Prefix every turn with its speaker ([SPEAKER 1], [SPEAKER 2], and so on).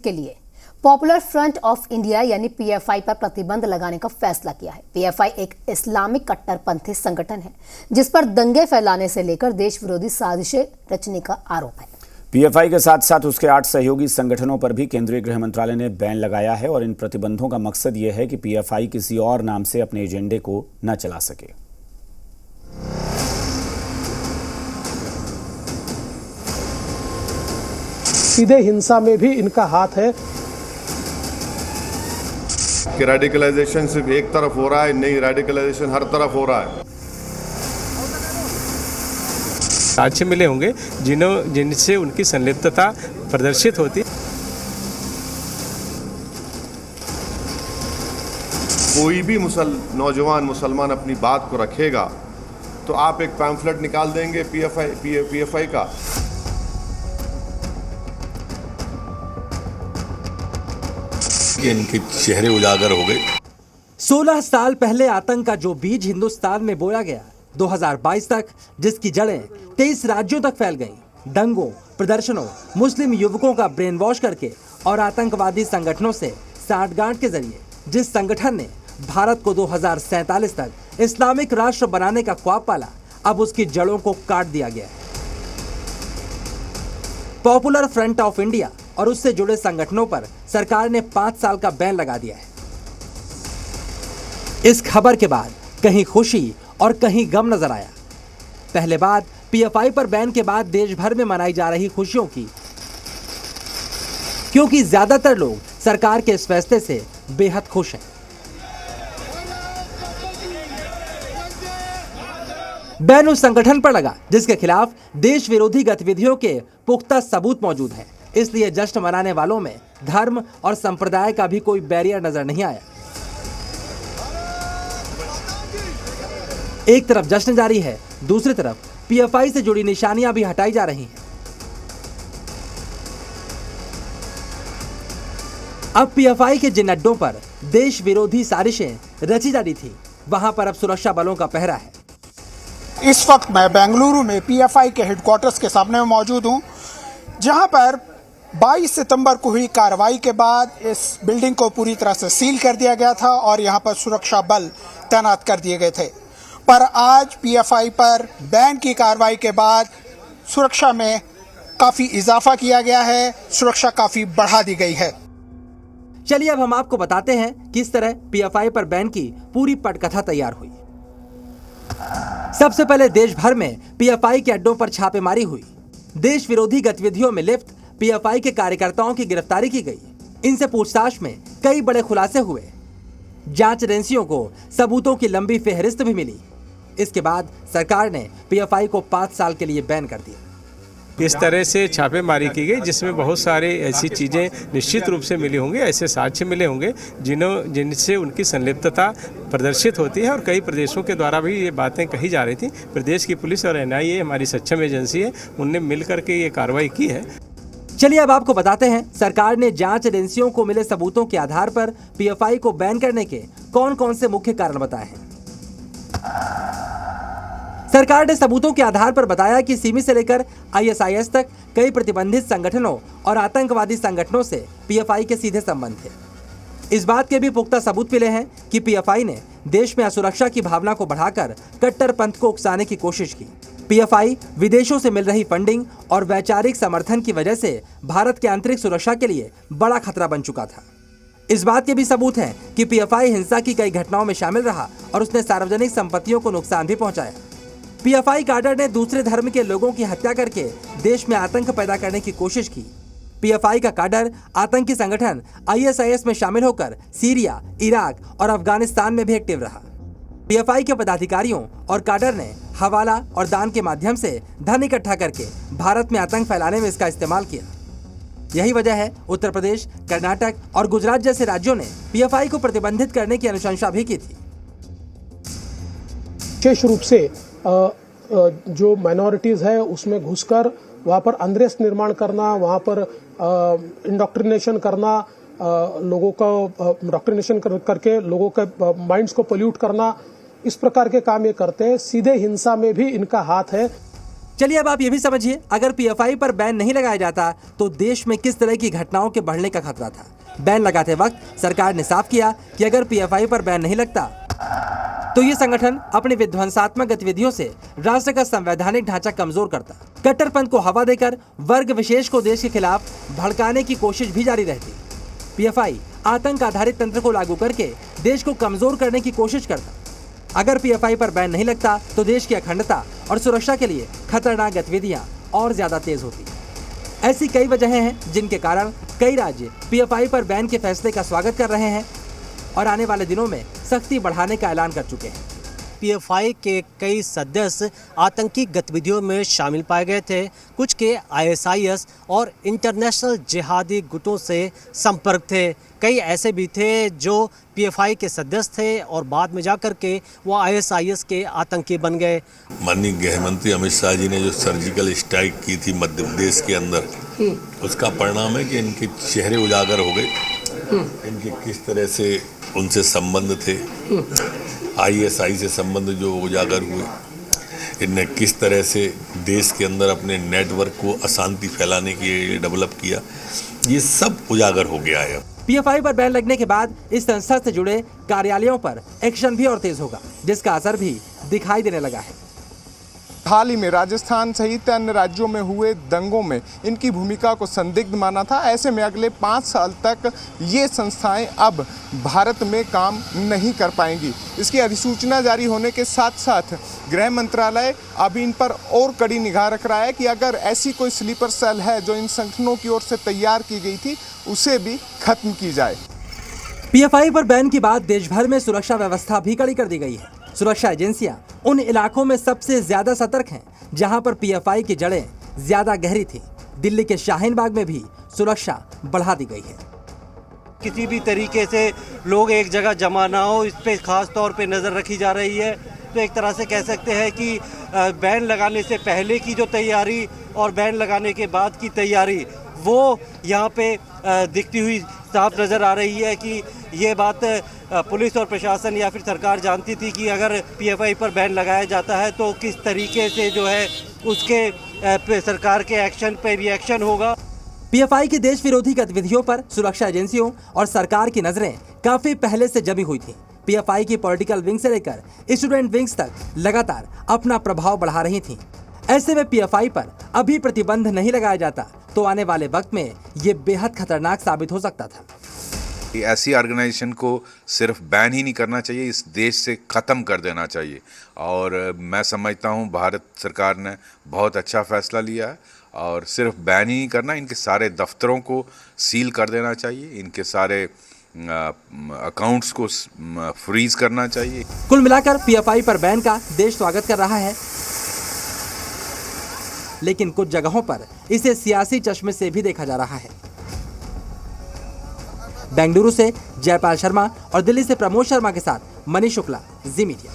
[SPEAKER 1] के लिए popular front of India यानी पीएफआई पर प्रतिबंध लगाने का फैसला किया है। पीएफआई एक इस्लामिक कट्टरपंथी संगठन है जिस पर दंगे फैलाने से लेकर देश विरोधी साजिशें रचने का आरोप है।
[SPEAKER 2] पीएफआई के साथ साथ उसके 8 सहयोगी संगठनों पर भी केंद्रीय गृह मंत्रालय ने बैन लगाया है और इन प्रतिबंधों का मकसद ये है कि पीएफआई किसी और नाम से अपने एजेंडे को न चला सके।
[SPEAKER 3] सीधे हिंसा में भी इनका हाथ है
[SPEAKER 4] कि रेडिकलाइजेशन सिर्फ एक तरफ हो रहा है, नहीं, रेडिकलाइजेशन हर तरफ हो रहा है।
[SPEAKER 5] साक्ष्य मिले होंगे जिनसे उनकी संलिप्तता प्रदर्शित होती।
[SPEAKER 4] कोई भी नौजवान मुसलमान अपनी बात को रखेगा तो आप एक पैम्फलेट निकाल देंगे पीएफआई का।
[SPEAKER 6] इनके चेहरे उजागर हो गए।
[SPEAKER 7] 16 साल पहले आतंक का जो बीज हिंदुस्तान में बोया गया, 2022 तक जिसकी जड़ें 23 राज्यों तक फैल गईं, दंगों, प्रदर्शनों, मुस्लिम युवकों का ब्रेन वॉश करके और आतंकवादी संगठनों से साठगांठ के जरिए जिस संगठन ने भारत को 2047 तक इस्लामिक राष्ट्र बनाने का ख्वाब पाला, अब उसकी जड़ों को काट दिया गया है। पॉपुलर फ्रंट ऑफ इंडिया और उससे जुड़े संगठनों पर सरकार ने 5 साल का बैन लगा दिया है। इस खबर के बाद कहीं खुशी और कहीं गम नजर आया। पहले बात पीएफआई पर बैन के बाद देश भर में मनाई जा रही खुशियों की, क्योंकि ज्यादातर लोग सरकार के इस फैसले से बेहद खुश हैं। बैन उस संगठन पर लगा जिसके खिलाफ देश विरोधी गतिविधियों के पुख्ता सबूत मौजूद हैं, इसलिए जश्न मनाने वालों में धर्म और संप्रदाय का भी कोई बैरियर नजर नहीं आया। एक तरफ जश्न जारी है, दूसरी तरफ पीएफआई से जुड़ी निशानियां भी हटाई जा रही हैं। अब पीएफआई के जिन अड्डों पर देश विरोधी साजिशें रची जा रही थी, वहां पर अब सुरक्षा बलों का पहरा है।
[SPEAKER 8] इस वक्त मैं बेंगलुरु में पीएफआई के हेडक्वार्टर्स के सामने मौजूद हूं, जहां पर 22 सितंबर को हुई कार्रवाई के बाद इस बिल्डिंग को पूरी तरह से सील कर दिया गया था और यहां पर सुरक्षा बल तैनात कर दिए गए थे। पर आज पीएफआई पर बैन की कार्रवाई के बाद सुरक्षा में काफी इजाफा किया गया है, सुरक्षा काफी बढ़ा दी गई है।
[SPEAKER 7] चलिए अब हम आपको बताते हैं किस तरह पीएफआई पर बैन की पूरी पटकथा तैयार हुई। सबसे पहले देश भर में पीएफआई के अड्डों पर छापेमारी हुई। देश विरोधी गतिविधियों में लिप्त पीएफआई के कार्यकर्ताओं की गिरफ्तारी की गई। इनसे पूछताछ में कई बड़े खुलासे हुए। जांच एजेंसियों को सबूतों की लंबी फेहरिस्त भी मिली। इसके बाद सरकार ने पीएफआई को 5 साल के लिए बैन कर दिया।
[SPEAKER 5] इस तरह से छापेमारी की गई जिसमें बहुत सारे ऐसी चीज़ें निश्चित रूप से मिली होंगी, ऐसे साक्ष्य मिले होंगे जिनसे उनकी संलिप्तता प्रदर्शित होती है और कई प्रदेशों के द्वारा भी ये बातें कही जा रही थी। प्रदेश की पुलिस और एनआईए हमारी सक्षम एजेंसी है, उनने मिलकर के ये कार्रवाई की है।
[SPEAKER 7] चलिए अब आपको बताते हैं सरकार ने जांच एजेंसियों को मिले सबूतों के आधार पर पीएफआई को बैन करने के कौन कौन से मुख्य कारण बताए हैं। सरकार ने सबूतों के आधार पर बताया कि सिमी से लेकर आईएसआईएस तक कई प्रतिबंधित संगठनों और आतंकवादी संगठनों से पीएफआई के सीधे संबंध थे। इस बात के भी पुख्ता सबूत मिले हैं कि पीएफआई ने देश में असुरक्षा की भावना को बढ़ाकर कट्टरपंथ को उकसाने की कोशिश की। पीएफआई विदेशों से मिल रही फंडिंग और वैचारिक समर्थन की वजह से भारत के आंतरिक सुरक्षा के लिए बड़ा खतरा बन चुका था। इस बात के भी सबूत हैं कि पीएफआई हिंसा की कई घटनाओं में शामिल रहा और उसने सार्वजनिक संपत्तियों को नुकसान भी पहुंचाया। पीएफआई कैडर ने दूसरे धर्म के लोगों की हत्या करके देश में आतंक पैदा करने की कोशिश की। पीएफआई का कैडर आतंकी संगठन आईएसआईएस में शामिल होकर सीरिया, इराक और अफगानिस्तान में भी एक्टिव रहा। पीएफआई के पदाधिकारियों और कैडर ने हवाला और दान के माध्यम से धन इकट्ठा करके भारत में आतंक फैलाने में इसका इस्तेमाल किया। यही वजह है उत्तर प्रदेश, कर्नाटक और गुजरात जैसे राज्यों ने पीएफआई को प्रतिबंधित करने की अनुशंसा भी की थी।
[SPEAKER 3] विशेष रूप से जो माइनॉरिटीज है उसमें घुसकर वहाँ पर अनरेस्ट निर्माण करना, वहाँ पर इंडोक्ट्रिनेशन करना, लोगों का इंडोक्ट्रिनेशन करके लोगों के माइंड्स को पोल्यूट करना, इस प्रकार के काम ये करते हैं। सीधे हिंसा में भी इनका हाथ है।
[SPEAKER 7] चलिए अब आप ये भी समझिए, अगर पीएफआई पर बैन नहीं लगाया जाता तो देश में किस तरह की घटनाओं के बढ़ने का खतरा था। बैन लगाते वक्त सरकार ने साफ किया कि अगर पीएफआई पर बैन नहीं लगता तो ये संगठन अपनी विध्वंसात्मक गतिविधियों से राष्ट्र का संवैधानिक ढांचा कमजोर करता, कट्टरपंथ को हवा देकर वर्ग विशेष को देश के खिलाफ भड़काने की कोशिश भी जारी रहती। पीएफआई आतंक आधारित तंत्र को लागू करके देश को कमजोर करने की कोशिश करता। अगर पीएफआई पर बैन नहीं लगता तो देश की अखंडता और सुरक्षा के लिए खतरनाक गतिविधियां और ज्यादा तेज होती। ऐसी कई वजहें हैं जिनके कारण कई राज्य पीएफआई पर बैन के फैसले का स्वागत कर रहे हैं और आने वाले दिनों में सख्ती बढ़ाने का ऐलान कर चुके हैं।
[SPEAKER 6] पीएफआई के कई सदस्य आतंकी गतिविधियों में शामिल पाए गए थे। कुछ के आईएसआईएस और इंटरनेशनल जिहादी गुटों से संपर्क थे। कई ऐसे भी थे जो पीएफआई के सदस्य थे और बाद में जाकर के वो आईएसआईएस के आतंकी बन गए।
[SPEAKER 9] माननीय गृह मंत्री अमित शाह जी ने जो सर्जिकल स्ट्राइक की थी मध्य प्रदेश के अंदर, उसका परिणाम है कि इनके चेहरे उजागर हो गए। इनके किस तरह से उनसे संबंध थे, आईएसआई से संबंध जो उजागर हुए, इनने किस तरह से देश के अंदर अपने नेटवर्क को अशांति फैलाने के लिए डेवलप किया, ये सब उजागर हो गया है।
[SPEAKER 7] पीएफआई पर बैन लगने के बाद इस संस्था से जुड़े कार्यालयों पर एक्शन भी और तेज होगा, जिसका असर भी दिखाई देने लगा है।
[SPEAKER 10] हाल ही में राजस्थान सहित अन्य राज्यों में हुए दंगों में इनकी भूमिका को संदिग्ध माना था। ऐसे में अगले 5 साल तक ये संस्थाएं अब भारत में काम नहीं कर पाएंगी। इसकी अधिसूचना जारी होने के साथ साथ गृह मंत्रालय अब इन पर और कड़ी निगाह रख रहा है कि अगर ऐसी कोई स्लीपर सेल है जो इन संगठनों की ओर से तैयार की गई थी, उसे भी खत्म की जाए।
[SPEAKER 7] पीएफआई पर बैन के बाद देश भर में सुरक्षा व्यवस्था भी कड़ी कर दी गई है। सुरक्षा एजेंसियां उन इलाकों में सबसे ज्यादा सतर्क हैं जहां पर पीएफआई की जड़ें ज्यादा गहरी थी। दिल्ली के शाहीन बाग में भी सुरक्षा बढ़ा दी गई है।
[SPEAKER 6] किसी भी तरीके से लोग एक जगह जमा ना हो, इस पे खास तौर पे नज़र रखी जा रही है। तो एक तरह से कह सकते हैं कि बैन लगाने से पहले की जो तैयारी और बैन लगाने के बाद की तैयारी, वो यहाँ पे दिखती हुई साफ नज़र आ रही है कि ये बात पुलिस और प्रशासन या फिर सरकार जानती थी कि अगर पीएफआई पर बैन लगाया जाता है तो किस तरीके से जो है उसके सरकार के एक्शन पे रिएक्शन होगा।
[SPEAKER 7] पीएफआई की देश विरोधी गतिविधियों पर सुरक्षा एजेंसियों और सरकार की नजरें काफी पहले से जमी हुई थी। पीएफआई की पॉलिटिकल विंग से लेकर स्टूडेंट विंग्स तक लगातार अपना प्रभाव बढ़ा रही थी। ऐसे में पीएफआई पर अभी प्रतिबंध नहीं लगाया जाता तो आने वाले वक्त में ये बेहद खतरनाक साबित हो सकता था।
[SPEAKER 11] ऐसी ऑर्गेनाइजेशन को सिर्फ बैन ही नहीं करना चाहिए, इस देश से ख़त्म कर देना चाहिए। और मैं समझता हूँ भारत सरकार ने बहुत अच्छा फैसला लिया है और सिर्फ बैन ही नहीं करना, इनके सारे दफ्तरों को सील कर देना चाहिए, इनके सारे अकाउंट्स को फ्रीज करना चाहिए।
[SPEAKER 7] कुल मिलाकर पीएफआई पर बैन का देश स्वागत कर रहा है, लेकिन कुछ जगहों पर इसे सियासी चश्मे से भी देखा जा रहा है। बेंगलुरु से जयपाल शर्मा और दिल्ली से प्रमोद शर्मा के साथ मनीष शुक्ला, जी मीडिया।